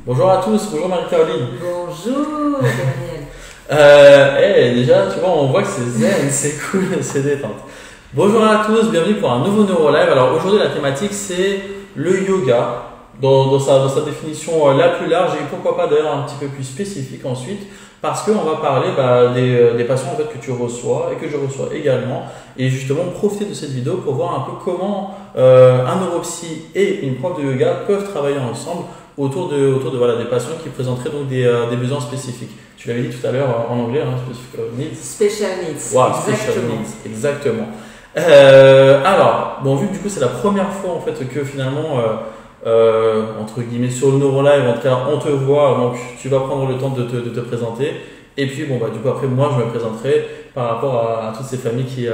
Bonjour à tous, bonjour Marie-Caroline. Bonjour Gabriel. Déjà, tu vois, on voit que c'est zen, c'est cool, c'est détente. Bonjour à tous, bienvenue pour un nouveau NeuroLive. Alors aujourd'hui, la thématique c'est le yoga dans sa définition la plus large et pourquoi pas d'ailleurs un petit peu plus spécifique ensuite, parce qu'on va parler des patients en fait, que tu reçois et que je reçois également, et justement profiter de cette vidéo pour voir un peu comment un neuropsy et une prof de yoga peuvent travailler ensemble autour de voilà, des patients qui présenteraient donc des besoins spécifiques. Tu l'avais dit tout à l'heure en anglais, hein, Special needs. Wow, special needs, exactement. Alors, bon, vu que du coup c'est la première fois en fait que finalement, entre guillemets, sur le NeuroLive, en tout cas, on te voit, donc tu vas prendre le temps de te présenter. Et puis, bon, du coup, après, moi, je me présenterai par rapport à toutes ces familles qui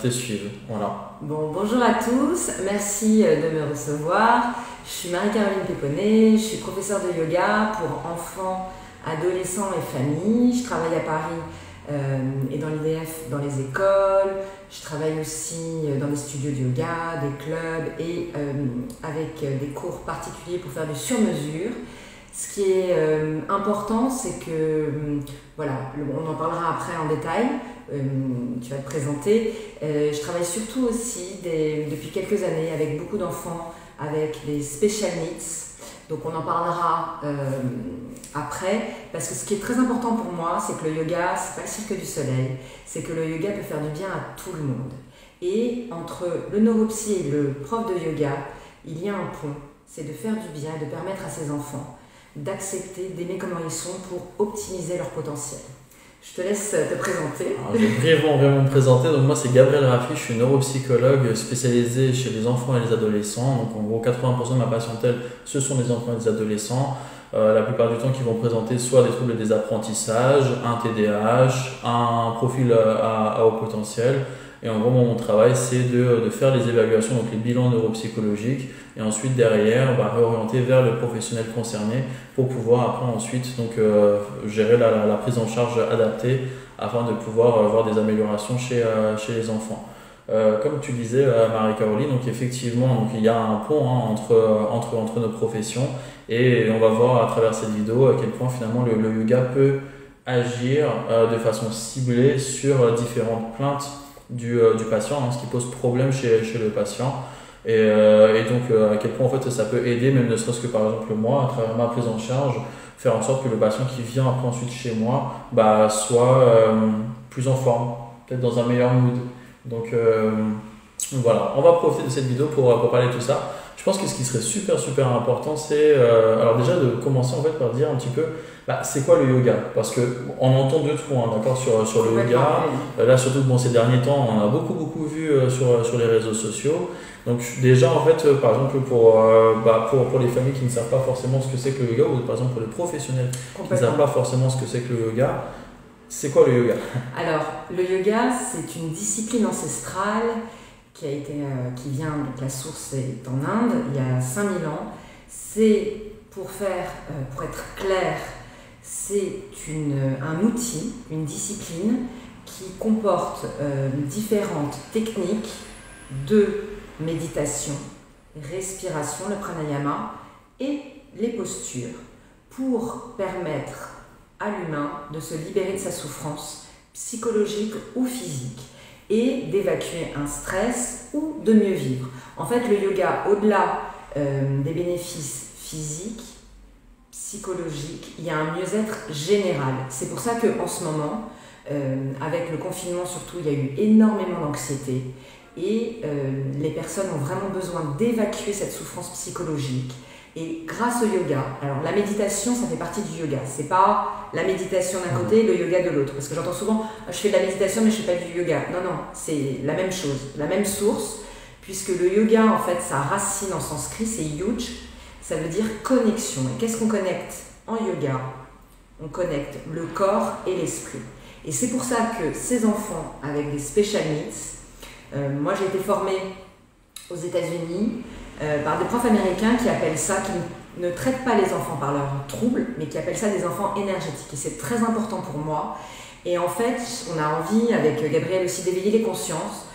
te suivent. Voilà. Bon, bonjour à tous, merci de me recevoir. Je suis Marie-Caroline Péponnet, je suis professeure de yoga pour enfants, adolescents et familles. Je travaille à Paris et dans l'IDF, dans les écoles. Je travaille aussi dans des studios de yoga, des clubs et avec des cours particuliers pour faire du sur-mesure. Ce qui est important, c'est que, voilà, on en parlera après en détail, tu vas te présenter. Je travaille surtout aussi depuis quelques années avec beaucoup d'enfants avec des special needs. Donc on en parlera après, parce que ce qui est très important pour moi, c'est que le yoga, c'est pas le cirque du soleil, c'est que le yoga peut faire du bien à tout le monde. Et entre le neuropsy et le prof de yoga, il y a un pont, c'est de faire du bien et de permettre à ces enfants d'accepter, d'aimer comment ils sont pour optimiser leur potentiel. Je te laisse te présenter. Alors, je vais vraiment me présenter. Donc moi c'est Gabriel Raffi, je suis neuropsychologue spécialisé chez les enfants et les adolescents. Donc en gros 80% de ma patientèle ce sont les enfants et les adolescents. La plupart du temps qui vont présenter soit des troubles des apprentissages, un TDAH, un profil à haut potentiel. Et en gros, mon travail, c'est de faire les évaluations, donc les bilans neuropsychologiques, et ensuite derrière, réorienter vers le professionnel concerné pour pouvoir après ensuite gérer la prise en charge adaptée afin de pouvoir avoir des améliorations chez les enfants. Comme tu disais, Marie-Caroline, donc effectivement, donc il y a un pont entre nos professions, et on va voir à travers cette vidéo à quel point finalement le yoga peut agir de façon ciblée sur différentes plaintes du patient, ce qui pose problème chez le patient, et donc à quel point en fait ça peut aider, même ne serait-ce que par exemple moi à travers ma prise en charge, faire en sorte que le patient qui vient après ensuite chez moi soit plus en forme, peut-être dans un meilleur mood. Donc voilà, on va profiter de cette vidéo pour parler de tout ça. Je pense que ce qui serait super important, c'est alors déjà de commencer en fait par dire un petit peu c'est quoi le yoga, parce que on entend de tout, d'accord, sur le yoga. Là surtout ces derniers temps, on a beaucoup vu sur les réseaux sociaux. Donc déjà en fait, par exemple pour les familles qui ne savent pas forcément ce que c'est que le yoga, ou par exemple pour les professionnels qui ne savent pas forcément ce que c'est que le yoga, c'est quoi le yoga? Alors le yoga, c'est une discipline ancestrale qui vient, donc la source est en Inde, il y a 5000 ans. C'est, pour être clair, c'est un outil, une discipline qui comporte différentes techniques de méditation, respiration, le pranayama et les postures pour permettre à l'humain de se libérer de sa souffrance psychologique ou physique et d'évacuer un stress ou de mieux vivre. En fait, le yoga, au-delà des bénéfices physiques, psychologiques, il y a un mieux-être général. C'est pour ça qu'en ce moment, avec le confinement surtout, il y a eu énormément d'anxiété et les personnes ont vraiment besoin d'évacuer cette souffrance psychologique. Et grâce au yoga, alors la méditation, ça fait partie du yoga. C'est pas la méditation d'un côté, le yoga de l'autre. Parce que j'entends souvent, je fais de la méditation mais je fais pas du yoga. Non, c'est la même chose, la même source. Puisque le yoga, en fait, sa racine en sanskrit, c'est yuj. Ça veut dire connexion. Et qu'est-ce qu'on connecte en yoga? On connecte le corps et l'esprit. Et c'est pour ça que ces enfants avec des special needs, moi j'ai été formée aux États-Unis par des profs américains qui appellent ça, qui ne traitent pas les enfants par leurs troubles, mais qui appellent ça des enfants énergétiques. Et c'est très important pour moi. Et en fait, on a envie, avec Gabriel aussi, d'éveiller les consciences,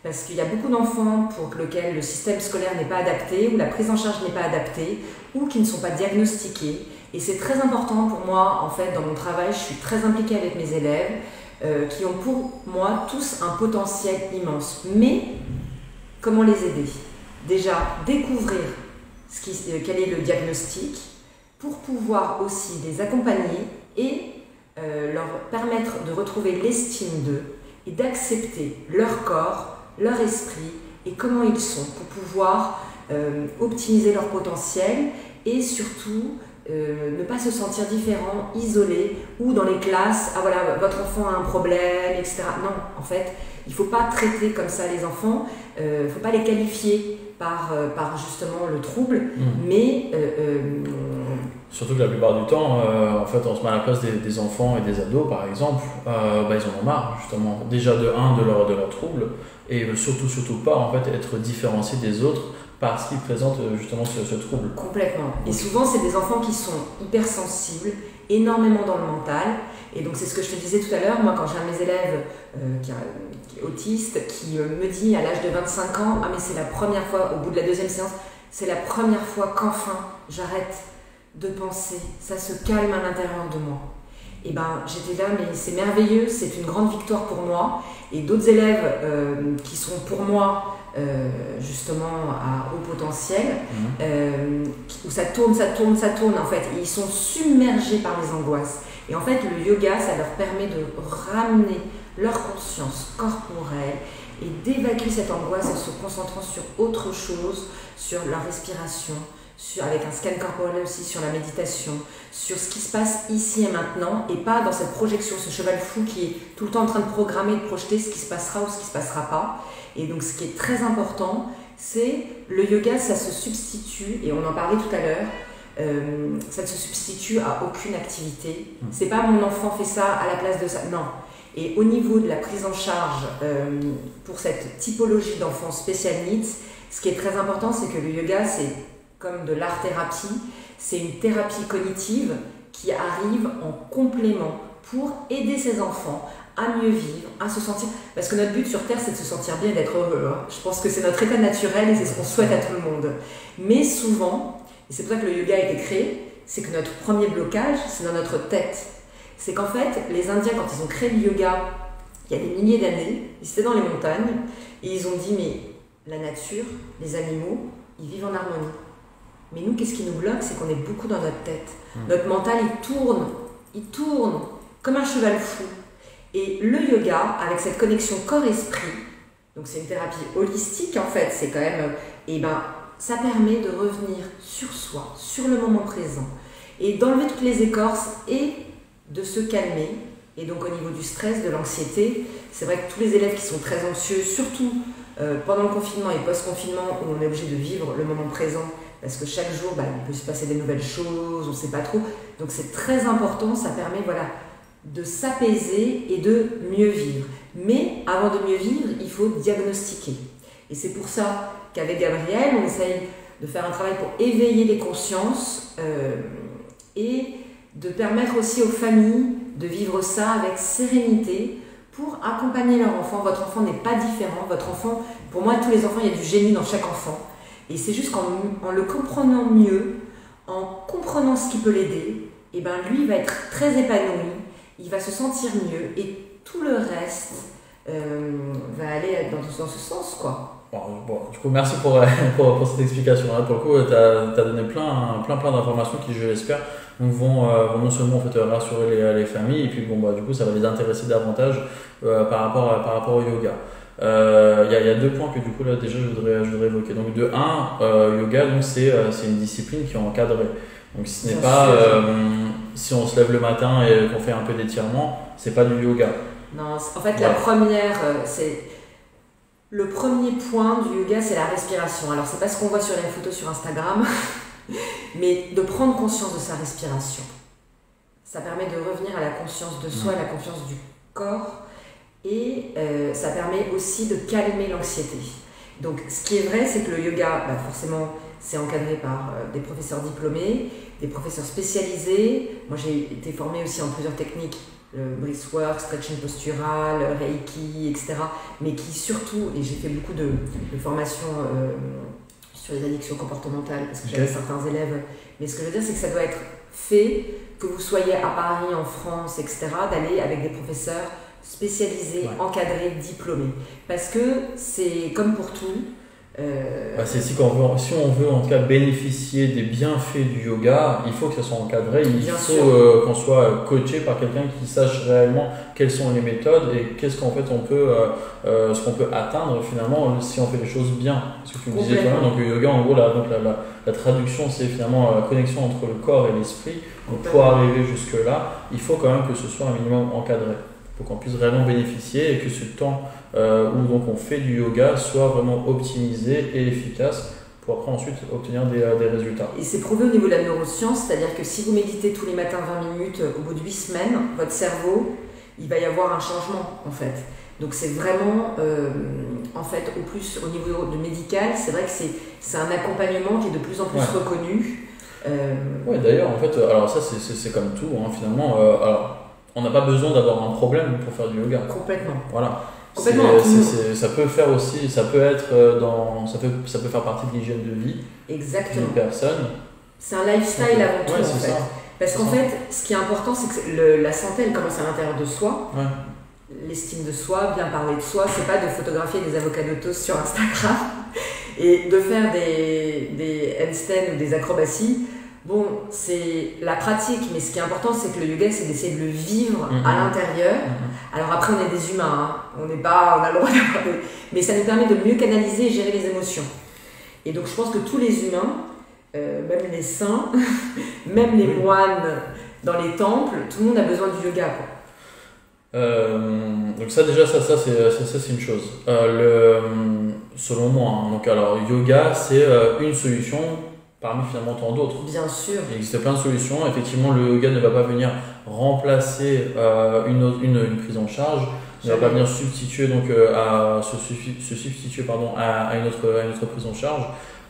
parce qu'il y a beaucoup d'enfants pour lesquels le système scolaire n'est pas adapté, ou la prise en charge n'est pas adaptée, ou qui ne sont pas diagnostiqués. Et c'est très important pour moi, en fait, dans mon travail, je suis très impliquée avec mes élèves qui ont pour moi tous un potentiel immense. Mais comment les aider? Déjà, découvrir quel est le diagnostic pour pouvoir aussi les accompagner et leur permettre de retrouver l'estime d'eux et d'accepter leur corps, leur esprit et comment ils sont pour pouvoir optimiser leur potentiel et surtout ne pas se sentir différent, isolé ou dans les classes, ah voilà, votre enfant a un problème, etc. Non, en fait, il ne faut pas traiter comme ça les enfants, il ne faut pas les qualifier par justement le trouble, mais... Surtout que la plupart du temps, en fait, on se met à la place des enfants et des ados, par exemple, ils en ont marre, justement, déjà de leur trouble, et surtout pas, en fait, être différenciés des autres parce qu'ils présentent justement ce trouble. Complètement. Et souvent, c'est des enfants qui sont hypersensibles, énormément dans le mental, et donc c'est ce que je te disais tout à l'heure, moi quand j'ai un de mes élèves qui est autiste, qui me dit à l'âge de 25 ans, ah mais c'est la première fois, au bout de la deuxième séance, c'est la première fois qu'enfin j'arrête de penser, ça se calme à l'intérieur de moi. Et ben j'étais là, mais c'est merveilleux, c'est une grande victoire pour moi. Et d'autres élèves qui sont pour moi justement à haut potentiel, où ça tourne en fait, et ils sont submergés par les angoisses. Et en fait le yoga, ça leur permet de ramener leur conscience corporelle et d'évacuer cette angoisse en se concentrant sur autre chose, sur leur respiration, avec un scan corporel aussi, sur la méditation, sur ce qui se passe ici et maintenant, et pas dans cette projection, ce cheval fou qui est tout le temps en train de programmer, de projeter ce qui se passera ou ce qui se passera pas. Et donc ce qui est très important, c'est le yoga, ça se substitue, et on en parlait tout à l'heure, ça ne se substitue à aucune activité. C'est pas mon enfant fait ça à la place de ça, non. Et au niveau de la prise en charge pour cette typologie d'enfants spécial needs, ce qui est très important, c'est que le yoga, c'est comme de l'art-thérapie, c'est une thérapie cognitive qui arrive en complément pour aider ces enfants à mieux vivre, à se sentir... Parce que notre but sur Terre, c'est de se sentir bien et d'être heureux. Hein. Je pense que c'est notre état naturel et c'est ce qu'on souhaite à tout le monde. Mais souvent, et c'est pour ça que le yoga a été créé, c'est que notre premier blocage, c'est dans notre tête. C'est qu'en fait, les Indiens, quand ils ont créé le yoga, il y a des milliers d'années, ils étaient dans les montagnes, et ils ont dit, mais la nature, les animaux, ils vivent en harmonie. Mais nous, qu'est-ce qui nous bloque? C'est qu'on est beaucoup dans notre tête. Notre mental, il tourne comme un cheval fou. Et le yoga, avec cette connexion corps-esprit, donc c'est une thérapie holistique en fait, c'est quand même, ça permet de revenir sur soi, sur le moment présent, et d'enlever toutes les écorces et de se calmer. Et donc au niveau du stress, de l'anxiété, c'est vrai que tous les élèves qui sont très anxieux, surtout pendant le confinement et post-confinement, où on est obligé de vivre le moment présent, parce que chaque jour, il peut se passer des nouvelles choses, on ne sait pas trop. Donc c'est très important, ça permet de s'apaiser et de mieux vivre. Mais avant de mieux vivre, il faut diagnostiquer. Et c'est pour ça qu'avec Gabrielle, on essaye de faire un travail pour éveiller les consciences et de permettre aussi aux familles de vivre ça avec sérénité pour accompagner leur enfant. Votre enfant n'est pas différent. Votre enfant, pour moi, tous les enfants, il y a du génie dans chaque enfant. Et c'est juste qu'en le comprenant mieux, en comprenant ce qui peut l'aider, lui va être très épanoui, il va se sentir mieux et tout le reste va aller dans ce sens, quoi. Bon, du coup, merci pour cette explication-là. Pour le coup, tu as donné plein d'informations qui, je l'espère, vont non seulement en fait, rassurer les familles, et puis du coup, ça va les intéresser davantage par rapport au yoga. Il y a deux points que du coup là déjà je voudrais évoquer. Donc de yoga, donc c'est une discipline qui est encadrée. Donc ce n'est pas si on se lève le matin et qu'on fait un peu d'étirement, c'est pas du yoga. Non, en fait la première c'est le premier point du yoga, c'est la respiration. Alors c'est pas ce qu'on voit sur les photos sur Instagram, mais de prendre conscience de sa respiration. Ça permet de revenir à la conscience de soi, à la conscience du corps. Et ça permet aussi de calmer l'anxiété. Donc ce qui est vrai, c'est que le yoga, forcément, c'est encadré par des professeurs diplômés, des professeurs spécialisés. Moi j'ai été formée aussi en plusieurs techniques, le breathwork, stretching postural, reiki, etc. Mais qui surtout, et j'ai fait beaucoup de formations sur les addictions comportementales, parce que j'avais certains élèves, mais ce que je veux dire, c'est que ça doit être fait que vous soyez à Paris, en France, etc., d'aller avec des professeurs spécialisés, encadrés, diplômés. Parce que c'est comme pour tout. Si on veut en tout cas bénéficier des bienfaits du yoga, il faut que ça soit encadré, il faut qu'on soit coaché par quelqu'un qui sache réellement quelles sont les méthodes et qu'est-ce qu'en fait ce qu'on peut atteindre finalement si on fait les choses bien. Ce que tu me disais toi-même, donc le yoga en gros la traduction c'est finalement la connexion entre le corps et l'esprit. Donc pour arriver jusque là, il faut quand même que ce soit un minimum encadré pour qu'on puisse réellement bénéficier et que ce temps où donc on fait du yoga soit vraiment optimisé et efficace pour après ensuite obtenir des résultats. Et c'est prouvé au niveau de la neuroscience, c'est-à-dire que si vous méditez tous les matins 20 minutes, au bout de 8 semaines, votre cerveau, il va y avoir un changement en fait. Donc c'est vraiment, en fait, au plus au niveau de médical, c'est vrai que c'est un accompagnement qui est de plus en plus reconnu. Oui, d'ailleurs, en fait, alors ça c'est comme tout, hein, finalement. Alors, on n'a pas besoin d'avoir un problème pour faire du yoga. Complètement. Voilà. Complètement. Ça peut faire aussi, ça peut faire partie de l'hygiène de vie d'une personne. C'est un lifestyle avant tout en fait. Parce qu'en fait, ce qui est important, c'est que la santé, elle commence à l'intérieur de soi. Ouais. L'estime de soi, bien parler de soi, c'est pas de photographier des avocats toast sur Instagram et de faire des handstands ou des acrobaties. Bon, c'est la pratique, mais ce qui est important, c'est que le yoga, c'est d'essayer de le vivre à l'intérieur. Alors après, on est des humains, hein. On a le droit d'avoir des... Mais ça nous permet de mieux canaliser et gérer les émotions. Et donc, je pense que tous les humains, même les saints, même les moines dans les temples, tout le monde a besoin du yoga, quoi. Donc ça déjà, ça c'est une chose. Selon moi, hein. Donc alors, yoga, c'est une solution parmi finalement tant d'autres. Bien sûr. Il existe plein de solutions. Effectivement, le yoga ne va pas venir remplacer une prise en charge, ne va pas venir substituer se substituer à une autre prise en charge.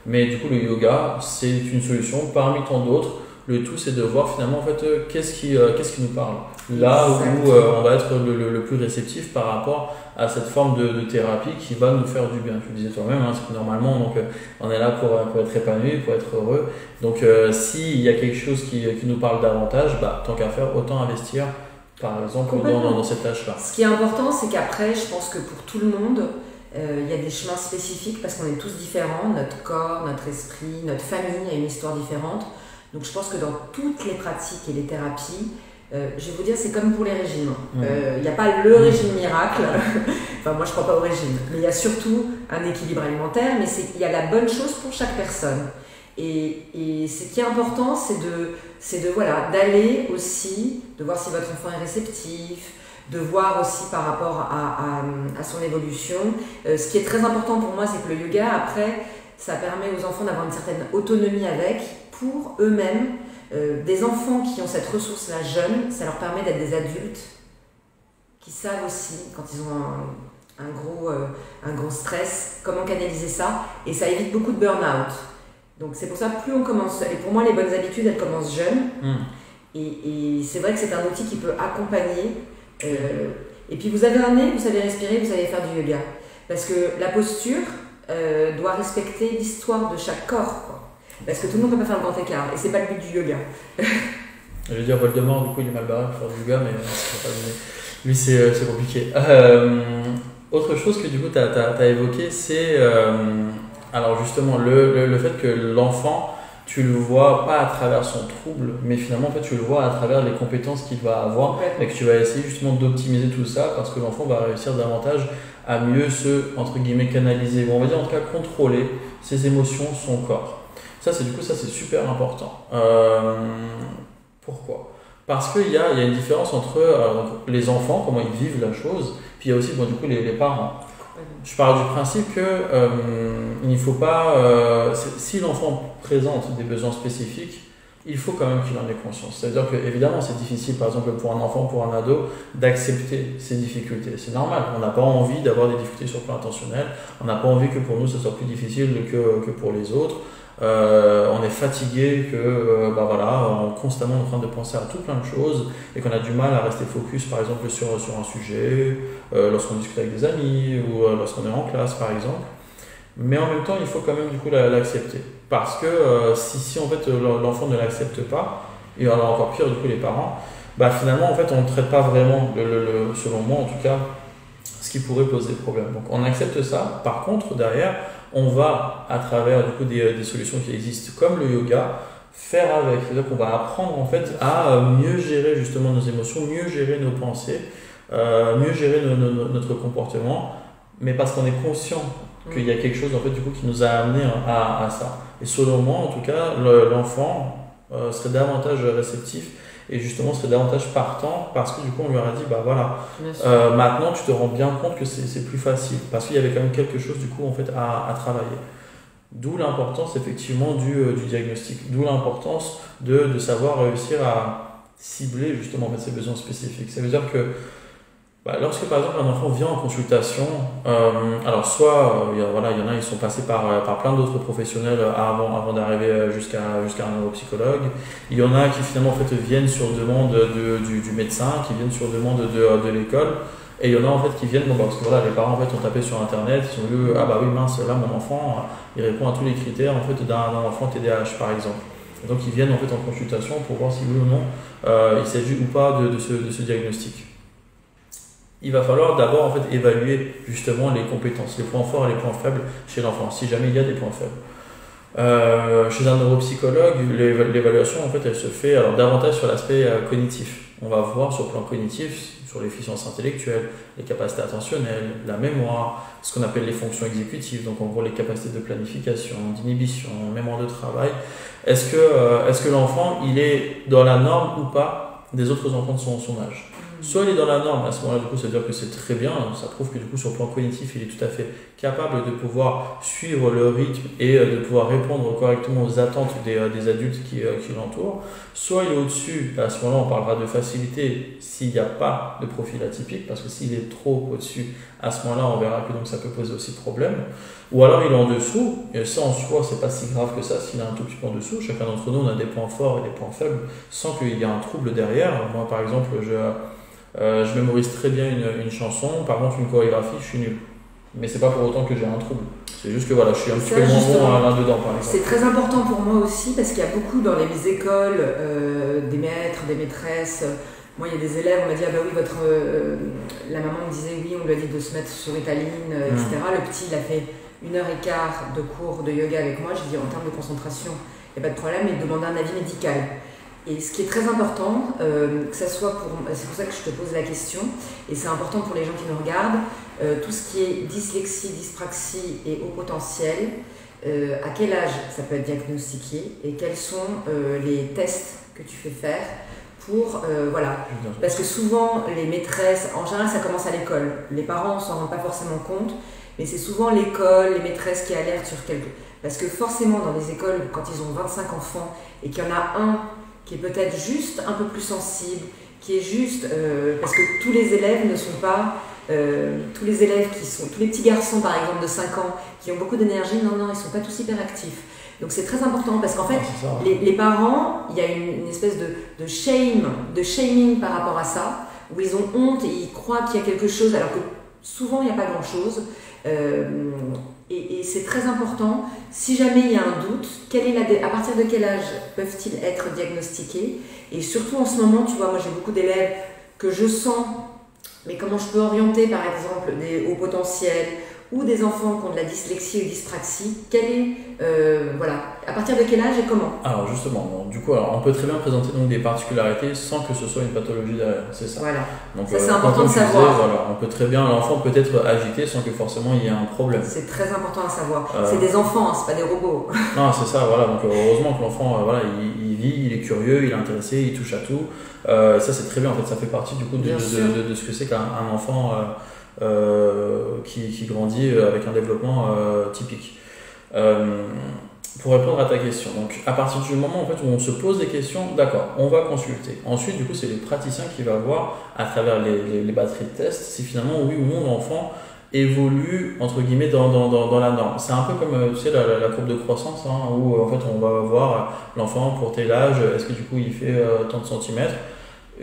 Mais du coup, le yoga, c'est une solution parmi tant d'autres. Le tout, c'est de voir finalement en fait qu'est-ce qui nous parle. Là où on va être le plus réceptif par rapport à cette forme de thérapie qui va nous faire du bien. Tu le disais toi-même, hein, c'est que normalement donc, on est là pour être épanoui, pour être heureux. Donc s'il y a quelque chose qui nous parle davantage, tant qu'à faire, autant investir par exemple dans cette tâche-là. Ce qui est important, c'est qu'après, je pense que pour tout le monde, il y a des chemins spécifiques parce qu'on est tous différents, notre corps, notre esprit, notre famille a une histoire différente. Donc je pense que dans toutes les pratiques et les thérapies, je vais vous dire, c'est comme pour les régimes. Il n'y a pas le régime miracle, enfin moi je ne crois pas au régime, mais il y a surtout un équilibre alimentaire, mais il y a la bonne chose pour chaque personne. Et ce qui est important, c'est d'aller aussi, de voir si votre enfant est réceptif, de voir aussi par rapport à son évolution. Ce qui est très important pour moi, c'est que le yoga, après, ça permet aux enfants d'avoir une certaine autonomie avec, pour eux-mêmes. Des enfants qui ont cette ressource-là jeunes, ça leur permet d'être des adultes qui savent aussi, quand ils ont un gros stress, comment canaliser ça, et ça évite beaucoup de burn-out. Donc c'est pour ça, plus on commence, et pour moi les bonnes habitudes, elles commencent jeunes, et c'est vrai que c'est un outil qui peut accompagner, et puis vous avez un nez, vous savez respirer, vous savez faire du yoga, parce que la posture doit respecter l'histoire de chaque corps, quoi. Parce que tout le monde ne peut pas faire le grand écart, et c'est pas le but du yoga. Je veux dire, Voldemort, du coup, il est mal barré pour faire du yoga, mais lui, c'est compliqué. Autre chose que du coup, tu as évoqué, c'est alors justement le fait que l'enfant, tu le vois pas à travers son trouble, mais finalement, en fait, tu le vois à travers les compétences qu'il va avoir, et que tu vas essayer justement d'optimiser tout ça, parce que l'enfant va réussir davantage à mieux entre guillemets, canaliser, on va dire en tout cas contrôler ses émotions, son corps. Ça, c'est super important. Pourquoi ? Parce qu'il y a une différence entre les enfants, comment ils vivent la chose, puis il y a aussi du coup, les parents. Je parle du principe que il ne faut pas... si l'enfant présente des besoins spécifiques, il faut quand même qu'il en ait conscience. C'est-à-dire que, évidemment, c'est difficile, par exemple, pour un enfant, pour un ado, d'accepter ces difficultés. C'est normal. On n'a pas envie d'avoir des difficultés sur le plan attentionnel. On n'a pas envie que pour nous, ce soit plus difficile que pour les autres. On est fatigué, on est constamment en train de penser à tout plein de choses et qu'on a du mal à rester focus par exemple sur un sujet, lorsqu'on discute avec des amis ou lorsqu'on est en classe par exemple. Mais en même temps, il faut quand même du coup l'accepter parce que si en fait l'enfant ne l'accepte pas, et alors encore pire du coup les parents, bah finalement en fait on ne traite pas vraiment, selon moi en tout cas, ce qui pourrait poser problème. Donc on accepte ça, par contre derrière on va à travers du coup des solutions qui existent comme le yoga, faire avec, c'est-à-dire qu'on va apprendre en fait à mieux gérer justement nos émotions, mieux gérer nos pensées, mieux gérer notre comportement, mais parce qu'on est conscient qu'il y a quelque chose en fait du coup qui nous a amené à ça. Et selon moi en tout cas, l'enfant serait davantage réceptif et justement serait davantage partant parce que du coup on lui aurait dit bah voilà, maintenant tu te rends bien compte que c'est plus facile parce qu'il y avait quand même quelque chose du coup en fait à travailler. D'où l'importance effectivement du diagnostic, d'où l'importance de savoir réussir à cibler justement en fait, ses besoins spécifiques. Ça veut dire que lorsque par exemple un enfant vient en consultation, alors soit il y en a ils sont passés par plein d'autres professionnels avant d'arriver jusqu'à un neuropsychologue. Il y en a qui finalement en fait viennent sur demande du médecin, qui viennent sur demande de l'école. Et il y en a en fait qui viennent, parce que voilà, les parents en fait ont tapé sur internet, ils ont vu ah bah oui mince là mon enfant il répond à tous les critères en fait d'un enfant TDAH par exemple. Et donc ils viennent en fait en consultation pour voir si oui ou non il s'agit ou pas de ce diagnostic. Il va falloir d'abord en fait évaluer justement les compétences, les points forts et les points faibles chez l'enfant, si jamais il y a des points faibles. Chez un neuropsychologue, l'évaluation en fait elle se fait alors davantage sur l'aspect cognitif. On va voir sur le plan cognitif, sur l'efficience intellectuelle, les capacités attentionnelles, la mémoire, ce qu'on appelle les fonctions exécutives, donc en gros les capacités de planification, d'inhibition, mémoire de travail. Est-ce que l'enfant il est dans la norme ou pas des autres enfants de son âge? Soit il est dans la norme, à ce moment-là, du coup, ça veut dire que c'est très bien, ça prouve que du coup, sur le plan cognitif, il est tout à fait capable de pouvoir suivre le rythme et de pouvoir répondre correctement aux attentes des adultes qui l'entourent. Soit il est au-dessus, à ce moment-là, on parlera de facilité s'il n'y a pas de profil atypique, parce que s'il est trop au-dessus, à ce moment-là, on verra que donc, ça peut poser aussi problème. Ou alors il est en dessous, et ça en soi, c'est pas si grave que ça, s'il est un tout petit peu en dessous. Chacun d'entre nous, on a des points forts et des points faibles, sans qu'il y ait un trouble derrière. Moi, par exemple, je mémorise très bien une chanson, par contre une chorégraphie, je suis nul. Mais c'est pas pour autant que j'ai un trouble. C'est juste que voilà, je suis un petit peu moins bon là-dedans par exemple. C'est très important pour moi aussi parce qu'il y a beaucoup dans les écoles, des maîtres, des maîtresses. Moi, il y a des élèves, on m'a dit ah bah oui, la maman me disait oui, on lui a dit de se mettre sur Ritaline, etc. Le petit, il a fait 1h15 de cours de yoga avec moi. J'ai dit en termes de concentration, il n'y a pas de problème, il demandait un avis médical. Et ce qui est très important, que ça soit c'est pour ça que je te pose la question, et c'est important pour les gens qui nous regardent, tout ce qui est dyslexie, dyspraxie et haut potentiel, à quel âge ça peut être diagnostiqué et quels sont les tests que tu fais faire pour, voilà. Parce que souvent, les maîtresses, en général, ça commence à l'école. Les parents ne s'en rendent pas forcément compte, mais c'est souvent l'école, les maîtresses qui alertent sur quelque... Parce que forcément, dans les écoles, quand ils ont 25 enfants et qu'il y en a un qui est peut-être juste un peu plus sensible, qui est juste... parce que tous les élèves ne sont pas... tous les élèves tous les petits garçons par exemple de 5 ans qui ont beaucoup d'énergie, non, ils ne sont pas tous hyper actifs. Donc c'est très important parce qu'en fait, les parents, il y a une espèce de shaming par rapport à ça, où ils ont honte et ils croient qu'il y a quelque chose alors que souvent il n'y a pas grand-chose. Et c'est très important, si jamais il y a un doute, à partir de quel âge peuvent-ils être diagnostiqués? Et surtout en ce moment, tu vois, moi j'ai beaucoup d'élèves que je sens, mais comment je peux orienter par exemple des hauts potentiels ou des enfants qui ont de la dyslexie ou dyspraxie, voilà, à partir de quel âge et comment? Alors justement, du coup, on peut très bien présenter donc des particularités sans que ce soit une pathologie derrière, c'est ça. Voilà, donc, ça c'est important de savoir. Voilà, on peut très bien, l'enfant peut être agité sans que forcément il y ait un problème. C'est très important à savoir. C'est des enfants, hein, c'est pas des robots. Non, c'est ça, voilà. Donc heureusement que l'enfant, voilà, il vit, il est curieux, il est intéressé, il touche à tout. Ça c'est très bien, en fait, ça fait partie du coup de ce que c'est qu'un enfant qui grandit avec un développement typique. Pour répondre à ta question, donc à partir du moment en fait, où on se pose des questions, d'accord, on va consulter. Ensuite, du coup, c'est le praticien qui va voir à travers les batteries de tests si finalement, oui ou non, l'enfant évolue entre guillemets dans la norme. C'est un peu comme tu sais, la courbe de croissance, hein, où en fait on va voir l'enfant pour tel âge, est-ce que du coup il fait tant de centimètres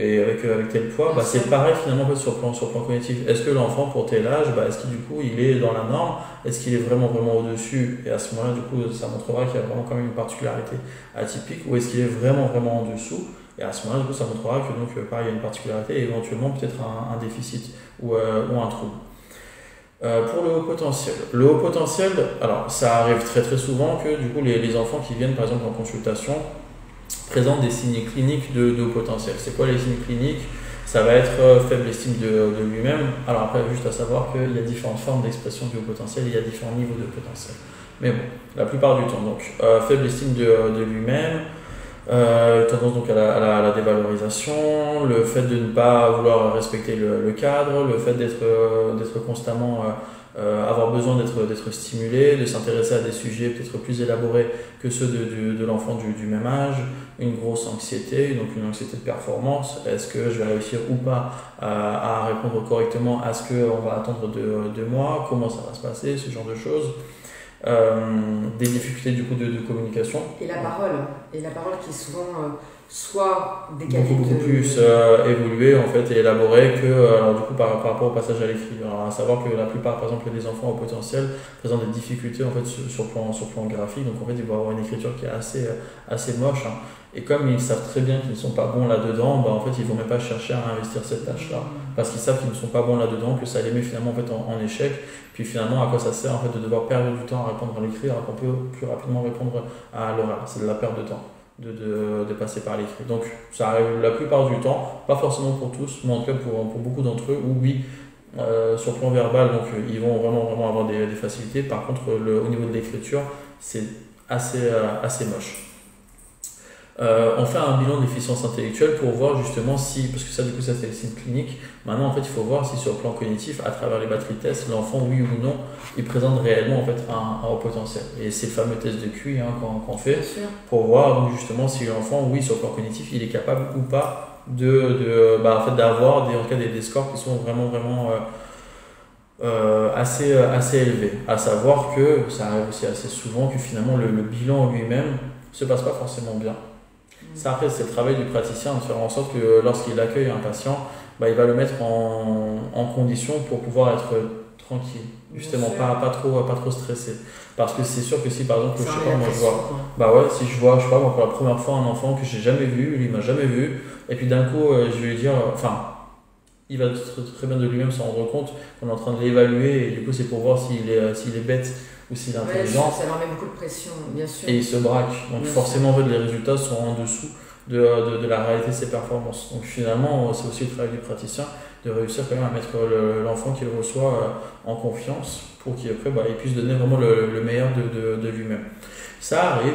et avec tel poids, c'est pareil finalement en fait, sur le plan cognitif. Est-ce que l'enfant pour tel âge, est-ce qu'il du coup il est dans la norme, est-ce qu'il est vraiment au-dessus, et à ce moment-là du coup ça montrera qu'il y a vraiment quand même une particularité atypique, ou est-ce qu'il est vraiment en dessous, Et à ce moment-là, du coup, ça montrera que donc, pareil, il y a une particularité et éventuellement peut-être un déficit ou un trouble. Pour le haut potentiel. Le haut potentiel, alors ça arrive très très souvent que du coup les enfants qui viennent par exemple en consultation présentent des signes cliniques de haut potentiel. C'est quoi les signes cliniques? Ça va être faible estime de lui-même. Alors après, juste à savoir qu'il y a différentes formes d'expression du haut potentiel et il y a différents niveaux de potentiel. Mais bon, la plupart du temps, donc faible estime de lui-même, tendance donc à la dévalorisation, le fait de ne pas vouloir respecter le cadre, le fait d'être constamment avoir besoin d'être stimulé, de s'intéresser à des sujets peut-être plus élaborés que ceux de l'enfant du même âge, une grosse anxiété, donc une anxiété de performance, est-ce que je vais réussir ou pas à répondre correctement à ce qu'on va attendre de moi, comment ça va se passer, ce genre de choses. Des difficultés du coup de communication. Et la parole qui est souvent soit décalée beaucoup plus évoluée en fait et élaborée que alors, du coup par rapport au passage à l'écrit. Alors à savoir que la plupart par exemple des enfants au potentiel présentent des difficultés en fait sur plan graphique, donc en fait ils vont avoir une écriture qui est assez moche, hein. Et comme ils savent très bien qu'ils ne sont pas bons là-dedans, bah, en fait ils vont même pas chercher à investir cette tâche-là parce qu'ils savent qu'ils ne sont pas bons là-dedans, que ça les met finalement en fait en échec. Puis finalement, à quoi ça sert en fait de devoir perdre du temps à répondre à l'écrit alors qu'on peut plus rapidement répondre à l'oral. C'est de la perte de temps de passer par l'écrit. Donc ça arrive la plupart du temps, pas forcément pour tous, mais en tout cas pour beaucoup d'entre eux, où oui, sur le plan verbal, donc ils vont vraiment avoir des facilités. Par contre, au niveau de l'écriture, c'est assez moche. On fait un bilan de l'efficience intellectuelle pour voir justement si, parce que ça du coup ça c'est le signe clinique, maintenant en fait il faut voir si sur le plan cognitif, à travers les batteries de tests, l'enfant oui ou non, il présente réellement en fait un haut potentiel. Et c'est le fameux test de QI qu'on fait pour voir donc, justement si l'enfant, oui sur le plan cognitif, il est capable ou pas en fait, d'avoir en tout cas des scores qui sont vraiment assez élevés. À savoir que ça arrive aussi assez souvent que finalement le bilan lui-même se passe pas forcément bien. Ça, après, c'est le travail du praticien de faire en sorte que lorsqu'il accueille un patient, il va le mettre en condition pour pouvoir être tranquille, justement, pas trop stressé. Parce que c'est sûr que si par exemple, je sais pas, moi je vois, si je vois, je sais pas, moi pour la première fois un enfant que j'ai jamais vu, lui il m'a jamais vu, et puis d'un coup, je vais lui dire, il va très bien de lui-même se rendre compte qu'on est en train de l'évaluer, et du coup, c'est pour voir s'il est bête ou s'il est intelligent. Ça leur met beaucoup de pression, bien sûr. Et il se braque. Donc forcément, en fait, les résultats sont en dessous de la réalité de ses performances. Donc finalement, c'est aussi le travail du praticien de réussir quand même à mettre l'enfant qu'il reçoit en confiance pour qu'il après, il puisse donner vraiment le meilleur de lui-même. Ça arrive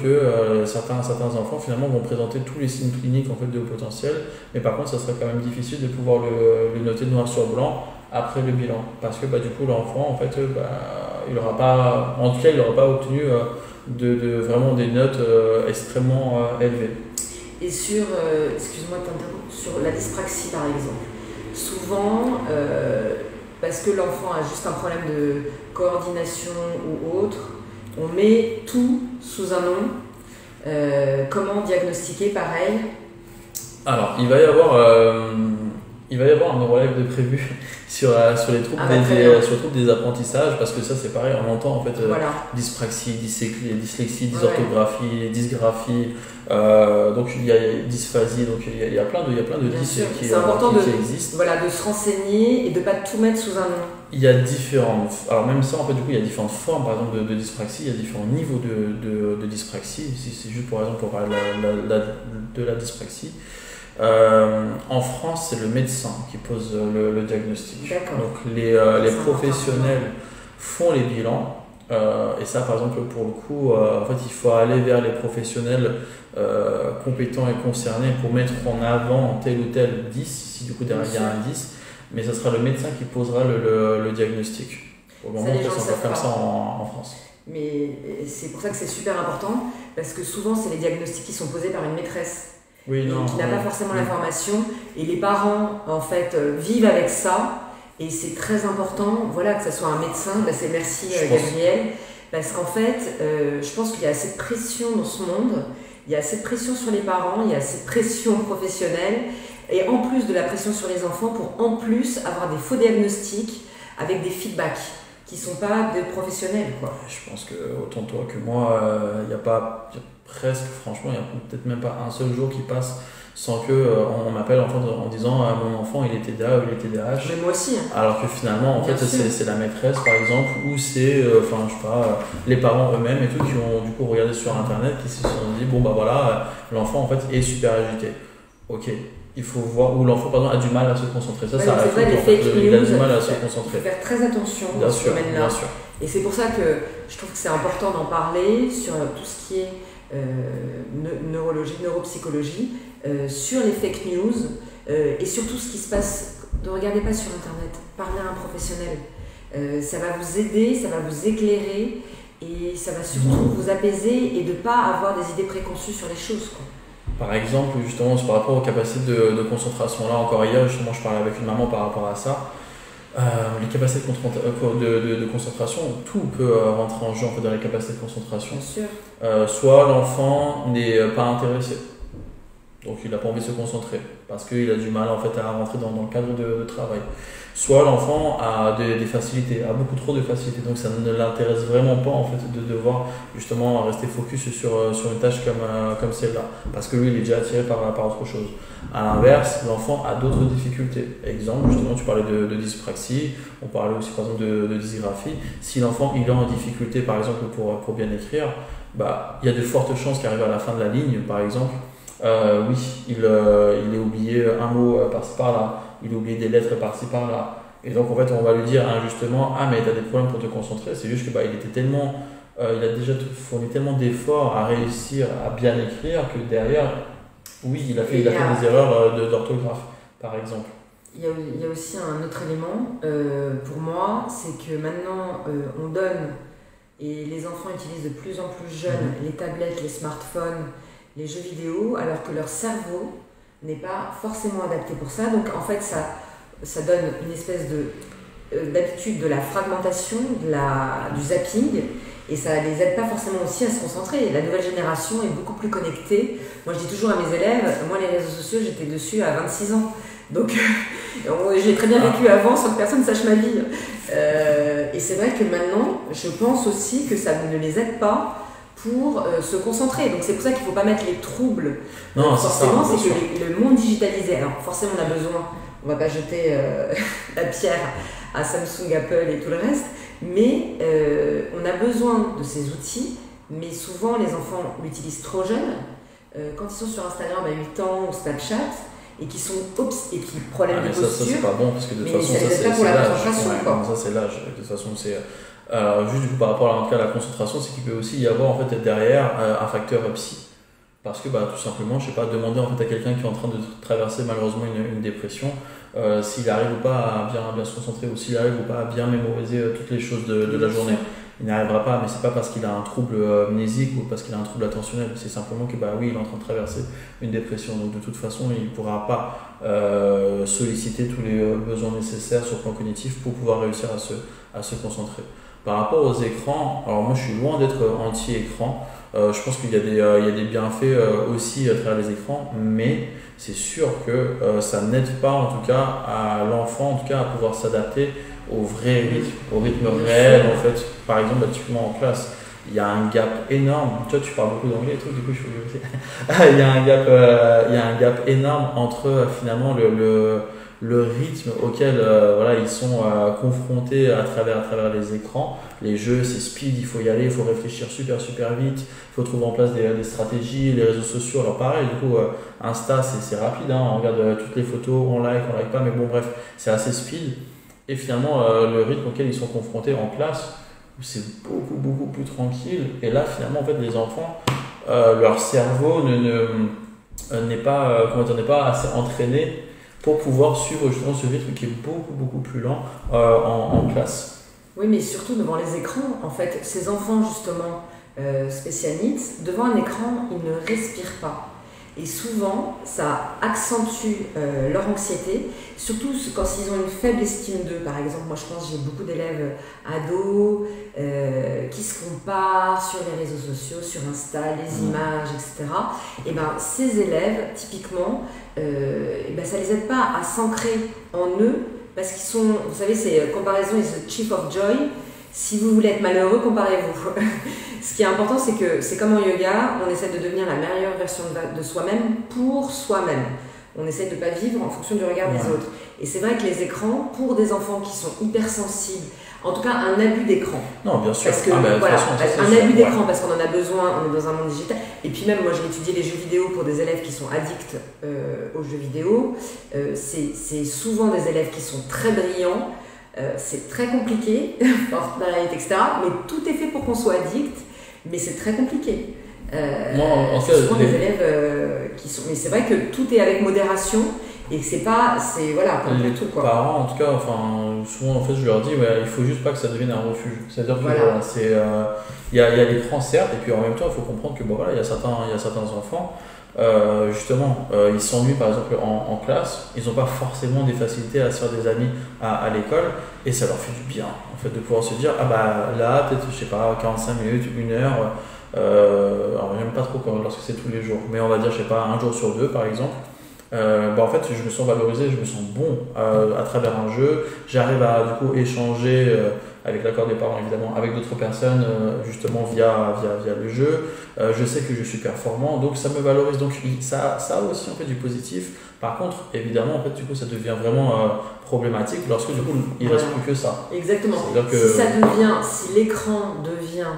que certains enfants finalement vont présenter tous les signes cliniques en fait, de haut potentiel, mais par contre, ça serait quand même difficile de pouvoir le noter noir sur blanc après le bilan. Parce que du coup, l'enfant, en fait, il n'aura pas obtenu vraiment des notes extrêmement élevées. Et excuse-moi de t'interrompre, sur la dyspraxie par exemple, souvent, parce que l'enfant a juste un problème de coordination ou autre, on met tout sous un nom. Comment diagnostiquer pareil? Alors, il va y avoir un neurologue de prévu sur les troubles des apprentissages, parce que ça c'est pareil, on entend en fait dyspraxie, dyslexie, dysorthographie, dysgraphie, donc il y a dysphasie, donc il y a plein de dys qui existent. De se renseigner et de ne pas tout mettre sous un nom. Il y a alors même ça en fait du coup il y a différentes formes par exemple de dyspraxie, il y a différents niveaux de dyspraxie, c'est juste pour parler de la dyspraxie. En France, c'est le médecin qui pose le diagnostic. Donc les professionnels font les bilans et ça par exemple pour le coup en fait il faut aller vers les professionnels compétents et concernés pour mettre en avant tel ou tel 10 si du coup derrière il y a un 10, mais ce sera le médecin qui posera le diagnostic. Pour le moment, c'est encore comme ça en France. Mais c'est pour ça que c'est super important parce que souvent c'est les diagnostics qui sont posés par une maîtresse. Qui n'a pas forcément l'information, et les parents en fait vivent avec ça, et c'est très important que ce soit un médecin. Merci Gabriel, parce qu'en fait je pense qu'il y a assez de pression dans ce monde, il y a assez de pression sur les parents, il y a assez de pression professionnelle, et en plus de la pression sur les enfants pour en plus avoir des faux diagnostics avec des feedbacks. qui ne sont pas des professionnels, quoi. Je pense que autant toi que moi, il y a presque, franchement, il n'y a peut-être même pas un seul jour qui passe sans que on m'appelle en disant mon enfant il est TDA ou il est TDAH. Mais moi aussi. Hein. Alors que finalement, en fait, c'est la maîtresse par exemple, ou c'est, enfin, je sais pas, les parents eux-mêmes et tout qui ont du coup regardé sur internet, qui se sont dit bon bah voilà, l'enfant en fait est super agité. Ok. Il faut voir où l'enfant pardon, a du mal à se concentrer. Ça, ouais, ça c'est vrai, les fake news, il a du mal à se concentrer. Il faut faire très attention bien dans ce sûr, domaine-là. bien sûr. Et c'est pour ça que je trouve que c'est important d'en parler sur tout ce qui est neurologie, neuropsychologie, sur les fake news et sur tout ce qui se passe. Ne regardez pas sur internet, parlez à un professionnel. Ça va vous aider, ça va vous éclairer et ça va surtout vous apaiser et de ne pas avoir des idées préconçues sur les choses, quoi. Par exemple, justement, par rapport aux capacités de concentration, là encore hier, justement, je parlais avec une maman par rapport à ça. Les capacités de concentration, tout peut rentrer en jeu en fait, dans les capacités de concentration. Bien sûr. Soit l'enfant n'est pas intéressé, donc il n'a pas envie de se concentrer parce qu'il a du mal en fait, à rentrer dans le cadre de travail. Soit l'enfant a des facilités, a beaucoup trop de facilités, donc ça ne l'intéresse vraiment pas en fait, de devoir justement rester focus sur une tâche comme celle-là, parce que lui il est déjà attiré par autre chose. A l'inverse, l'enfant a d'autres difficultés. Exemple, justement, tu parlais de dyspraxie, on parlait aussi par exemple de dysgraphie. Si l'enfant il est en difficulté par exemple pour bien écrire, bah, il y a de fortes chances qu'arrivé à la fin de la ligne, par exemple, oui, il ait oublié un mot par-ci par-là, il a oublié des lettres par-ci par-là. Et donc en fait on va lui dire injustement ah mais tu as des problèmes pour te concentrer, c'est juste que bah, il était tellement il a déjà fourni tellement d'efforts à réussir à bien écrire que derrière oui il a fait des erreurs d'orthographe par exemple. Il y a aussi un autre élément pour moi, c'est que maintenant on donne et les enfants utilisent de plus en plus jeunes les tablettes, les smartphones, les jeux vidéo, alors que leur cerveau n'est pas forcément adapté pour ça. Donc en fait, ça donne une espèce d'habitude de la fragmentation, du zapping, et ça les aide pas forcément aussi à se concentrer. La nouvelle génération est beaucoup plus connectée. Moi, je dis toujours à mes élèves, moi, les réseaux sociaux, j'étais dessus à 26 ans. Donc, j'ai très bien vécu avant sans que personne sache ma vie. Et c'est vrai que maintenant, je pense aussi que ça ne les aide pas pour se concentrer. Donc c'est pour ça qu'il ne faut pas mettre les troubles. Non, forcément, c'est que le monde digitalisé, alors forcément on a besoin, on ne va pas jeter la pierre à Samsung, Apple et tout le reste, mais on a besoin de ces outils, mais souvent les enfants l'utilisent trop jeunes. Quand ils sont sur Instagram à 8 ans ou Snapchat, et qui sont et qui problèmes de posture. Ça c'est pas bon parce que de toute façon ça c'est l'âge. Ça c'est l'âge. De toute façon c'est juste du coup par rapport à la concentration, c'est qu'il peut aussi y avoir en fait derrière un facteur psy. Parce que bah, tout simplement, je sais pas, demander en fait à quelqu'un qui est en train de traverser malheureusement une dépression, s'il arrive ou pas à bien se concentrer ou s'il arrive ou pas à bien mémoriser toutes les choses de la journée. Il n'arrivera pas, mais c'est pas parce qu'il a un trouble amnésique ou parce qu'il a un trouble attentionnel, c'est simplement que bah oui, il est en train de traverser une dépression, donc de toute façon il ne pourra pas solliciter tous les besoins nécessaires sur le plan cognitif pour pouvoir réussir à se concentrer. Par rapport aux écrans, alors moi je suis loin d'être anti-écran, je pense qu'il y a des bienfaits aussi à travers les écrans, mais c'est sûr que ça n'aide pas en tout cas à l'enfant en tout cas à pouvoir s'adapter au vrai rythme, au rythme réel en fait. Par exemple, typiquement en classe, il y a un gap énorme. Toi, tu parles beaucoup d'anglais et tout, du coup, je suis obligé. Il y a un gap énorme entre finalement le rythme auquel voilà, ils sont confrontés à travers les écrans. Les jeux, c'est speed, il faut y aller, il faut réfléchir super vite, il faut trouver en place des stratégies, les réseaux sociaux. Alors pareil, du coup, Insta, c'est rapide, hein, on regarde toutes les photos, on like pas, mais bon bref, c'est assez speed. Et finalement, le rythme auquel ils sont confrontés en classe, c'est beaucoup plus tranquille. Et là, finalement, en fait, les enfants, leur cerveau n'est pas assez entraîné pour pouvoir suivre justement ce rythme qui est beaucoup plus lent en classe. Oui, mais surtout devant les écrans, en fait, ces enfants justement spécial needs, devant un écran, ils ne respirent pas. Et souvent, ça accentue leur anxiété, surtout quand ils ont une faible estime d'eux. Par exemple, moi je pense que j'ai beaucoup d'élèves ados qui se comparent sur les réseaux sociaux, sur Insta, les images, etc. Et ben ces élèves, typiquement, ça les aide pas à s'ancrer en eux, parce qu'ils sont, vous savez, c'est comparaison is the chief of joy. Si vous voulez être malheureux, comparez-vous. Ce qui est important, c'est que c'est comme en yoga, on essaie de devenir la meilleure version de soi-même pour soi-même. On essaie de ne pas vivre en fonction du regard des autres. Et c'est vrai que les écrans, pour des enfants qui sont hypersensibles, en tout cas un abus d'écran. Non, bien sûr. Parce que, un abus d'écran parce qu'on en a besoin, on est dans un monde digital. Et puis même, moi j'ai étudié les jeux vidéo pour des élèves qui sont addicts aux jeux vidéo. C'est souvent des élèves qui sont très brillants. C'est très compliqué, Fortnite, etc. Mais tout est fait pour qu'on soit addict, mais c'est très compliqué. En fait, souvent des élèves qui sont... Mais c'est vrai que tout est avec modération et que c'est pas... Voilà, les tout, quoi. parents, en tout cas, souvent en fait, je leur dis, il faut juste pas que ça devienne un refuge. C'est-à-dire que il y a l'écran certes, et puis en même temps, il faut comprendre que il y a certains enfants. Justement, ils s'ennuient par exemple en classe, ils n'ont pas forcément des facilités à se faire des amis à l'école, et ça leur fait du bien en fait de pouvoir se dire là peut-être je sais pas 45 minutes, 1 heure, alors j'aime pas trop lorsque c'est tous les jours, mais on va dire je sais pas 1 jour sur 2 par exemple. En fait je me sens valorisé, je me sens bon à travers un jeu, j'arrive à du coup échanger avec l'accord des parents évidemment, avec d'autres personnes justement via le jeu. Je sais que je suis performant, donc ça me valorise. Donc ça a aussi en fait du positif. Par contre, évidemment, en fait, du coup, ça devient vraiment problématique lorsque du coup il reste plus que ça. Exactement. Si l'écran devient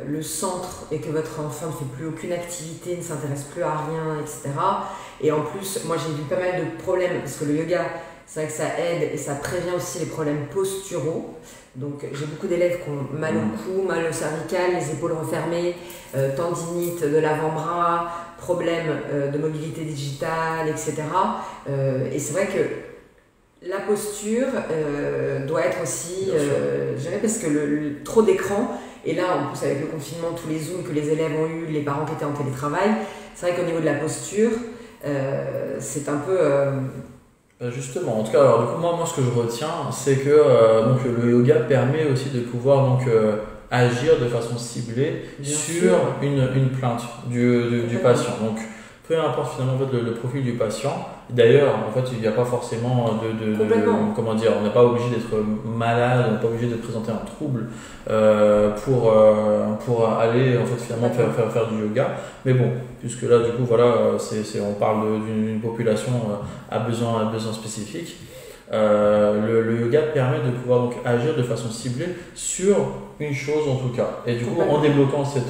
le centre et que votre enfant ne fait plus aucune activité, ne s'intéresse plus à rien, etc. Et en plus, moi j'ai vu pas mal de problèmes parce que le yoga, c'est vrai que ça aide et ça prévient aussi les problèmes posturaux. Donc j'ai beaucoup d'élèves qui ont mal au cou, mal au cervical, les épaules refermées, tendinite de l'avant-bras, problèmes de mobilité digitale, etc. Et c'est vrai que la posture doit être aussi gérée parce que trop d'écran, et là en plus avec le confinement, tous les zooms que les élèves ont eu, les parents qui étaient en télétravail, c'est vrai qu'au niveau de la posture, c'est un peu... Justement, en tout cas, alors, du coup, moi ce que je retiens, c'est que donc, le yoga permet aussi de pouvoir donc, agir de façon ciblée sur une plainte du patient. Donc, peu importe finalement en fait, le profil du patient. D'ailleurs, en fait, il n'y a pas forcément comment dire, on n'est pas obligé d'être malade, on n'est pas obligé de présenter un trouble pour aller en fait finalement faire du yoga. Mais bon, puisque là du coup voilà, on parle d'une population à besoin spécifique. Le yoga permet de pouvoir donc agir de façon ciblée sur une chose en tout cas. Et du coup, en débloquant ça,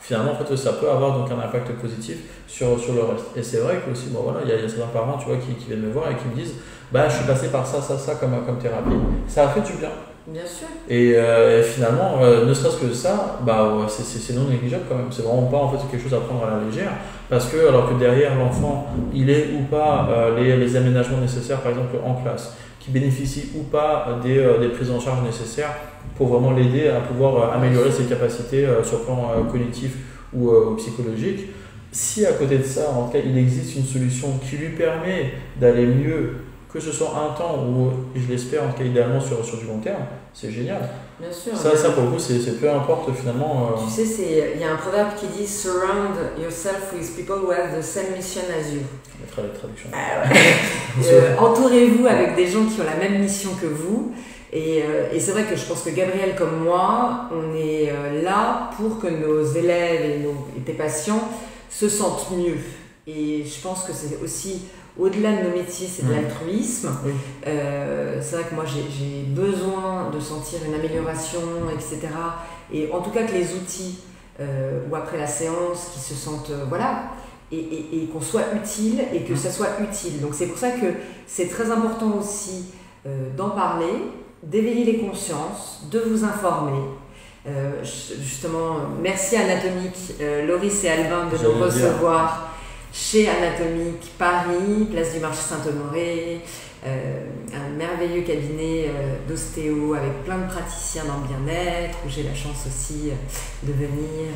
finalement, en fait, ça peut avoir donc un impact positif sur le reste. Et c'est vrai que aussi, il y a certains parents, tu vois, qui viennent me voir et qui me disent, je suis passé par ça comme thérapie. Ça a fait du bien. Bien sûr. Et finalement, ne serait-ce que ça, c'est non négligeable quand même. C'est vraiment pas en fait quelque chose à prendre à la légère, parce que alors que derrière l'enfant, il est ou pas les aménagements nécessaires, par exemple en classe, qui bénéficie ou pas des prises en charge nécessaires pour vraiment l'aider à pouvoir améliorer ses capacités sur le plan cognitif ou psychologique. Si à côté de ça, en tout cas, il existe une solution qui lui permet d'aller mieux, que ce soit un temps ou, je l'espère, en tout cas idéalement sur du long terme, c'est génial. Bien sûr. Ça pour le coup, c'est peu importe finalement. Tu sais, il y a un proverbe qui dit « Surround yourself with people who have the same mission as you ». On mettra la traduction. Entourez-vous avec des gens qui ont la même mission que vous. Et c'est vrai que je pense que Gabriel comme moi, on est là pour que nos élèves et tes patients se sentent mieux. Et je pense que c'est aussi, au-delà de nos métiers, c'est de l'altruisme. Oui. C'est vrai que moi, j'ai besoin de sentir une amélioration, etc. Et en tout cas que les outils, ou après la séance, qui se sentent, et qu'on soit utile et que ça soit utile. Donc c'est pour ça que c'est très important aussi d'en parler, d'éveiller les consciences, de vous informer. Justement, merci Anatomique, Loris et Albin de nous recevoir chez Anatomique Paris, place du marché Saint-Honoré, un merveilleux cabinet d'ostéo avec plein de praticiens dans le bien-être, où j'ai la chance aussi de venir.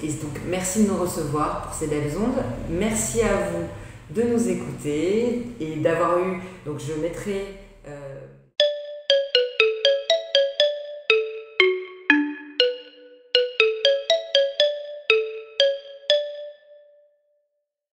Et donc merci de nous recevoir pour ces belles ondes. Merci à vous de nous écouter et d'avoir eu, donc je mettrai